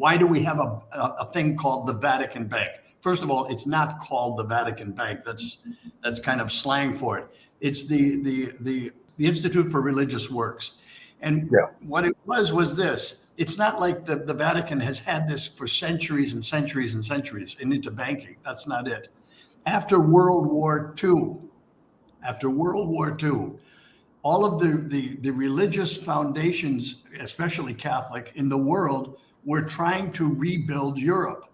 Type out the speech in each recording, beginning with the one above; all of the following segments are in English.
why do we have a thing called the Vatican Bank? First of all, it's not called the Vatican Bank. That's kind of slang for it. It's the Institute for Religious Works. And what it was this. It's not like the Vatican has had this for centuries and centuries and centuries and into banking. That's not it. After World War II, all of the religious foundations, especially Catholic, in the world were trying to rebuild Europe.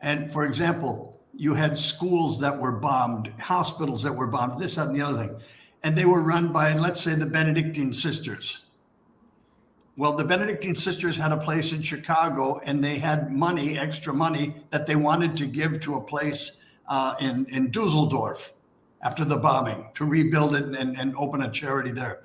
And for example, you had schools that were bombed, hospitals that were bombed, this, that, and the other thing. And they were run by, let's say, the Benedictine sisters. Well, the Benedictine sisters had a place in Chicago, and they had money, extra money, that they wanted to give to a place in Dusseldorf after the bombing to rebuild it and open a charity there.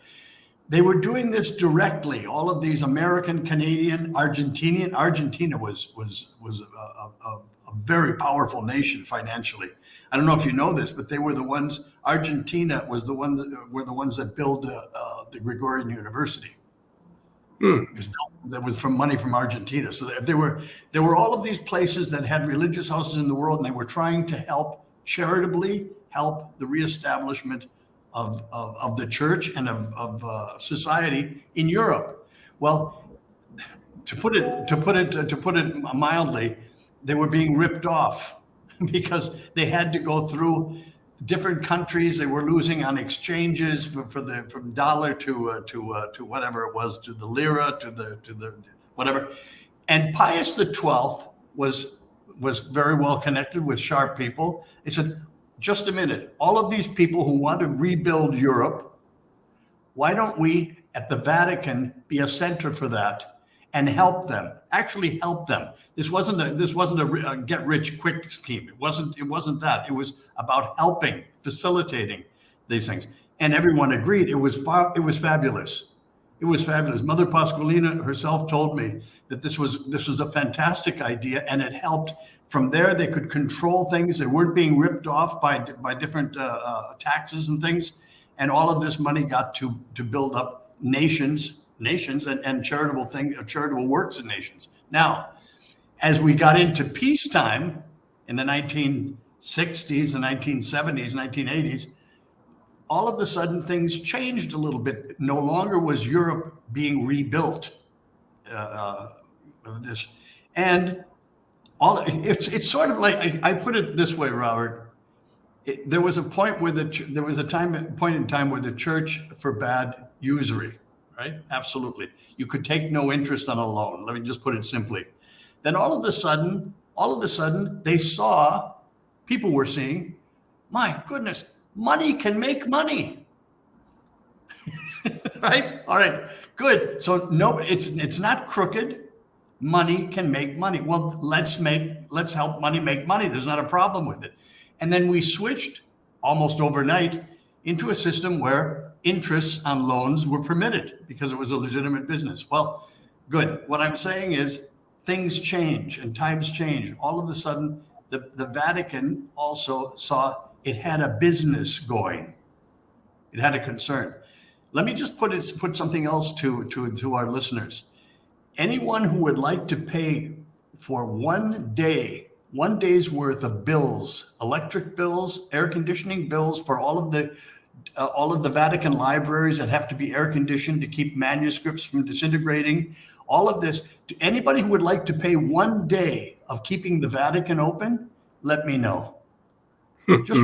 They were doing this directly. All of these American, Canadian, Argentinian. Argentina was a very powerful nation financially. I don't know if you know this, but they were the ones. Argentina was the one that were the ones that built the Gregorian University. It was built, that was from money from Argentina. So there were all of these places that had religious houses in the world, and they were trying to charitably help the reestablishment of the church and of society in Europe. Well, to put it mildly, they were being ripped off because they had to go through different countries. They were losing on exchanges from dollar to whatever it was, to the lira, to the whatever. And Pius XII was very well connected with sharp people. He said, just a minute, all of these people who want to rebuild Europe, why don't we at the Vatican be a center for that and help them, actually help them? This wasn't a get rich quick scheme. It wasn't that. It was about helping, facilitating these things. And everyone agreed it was fabulous. It was fabulous. Mother Pasqualina herself told me that this was a fantastic idea, and it helped. From there, they could control things. They weren't being ripped off by different taxes and things. And all of this money got to build up nations and charitable works in nations. Now, as we got into peacetime in the 1960s, the 1970s, 1980s, all of a sudden things changed a little bit. No longer was Europe being rebuilt of this. And it's sort of like, I put it this way, Robert. There was a point where point in time where the church forbade usury, right? Absolutely. You could take no interest on a loan. Let me just put it simply. Then all of a sudden, people were seeing, my goodness, money can make money. Right? All right, good. So no, it's not crooked. Money can make money. Well, let's help money make money. There's not a problem with it. And then we switched almost overnight into a system where interests on loans were permitted because it was a legitimate business. Well, good. What I'm saying is things change and times change. All of a sudden, the Vatican also saw it had a business going. It had a concern. Let me just put something else to our listeners. Anyone who would like to pay for one day's worth of bills, electric bills, air conditioning bills for all of the Vatican libraries that have to be air conditioned to keep manuscripts from disintegrating, all of this, to anybody who would like to pay 1 day of keeping the Vatican open, let me know. Just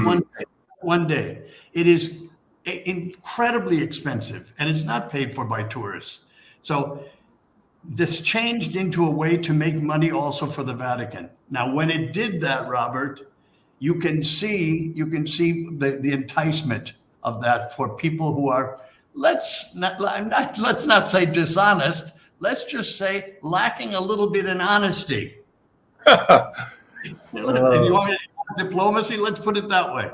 1 day. It is incredibly expensive, and it's not paid for by tourists. So this changed into a way to make money also for the Vatican. Now, when it did that, Robert, you can see the enticement of that for people who are, let's not say dishonest, let's just say lacking a little bit in honesty. If you want me to diplomacy, let's put it that way.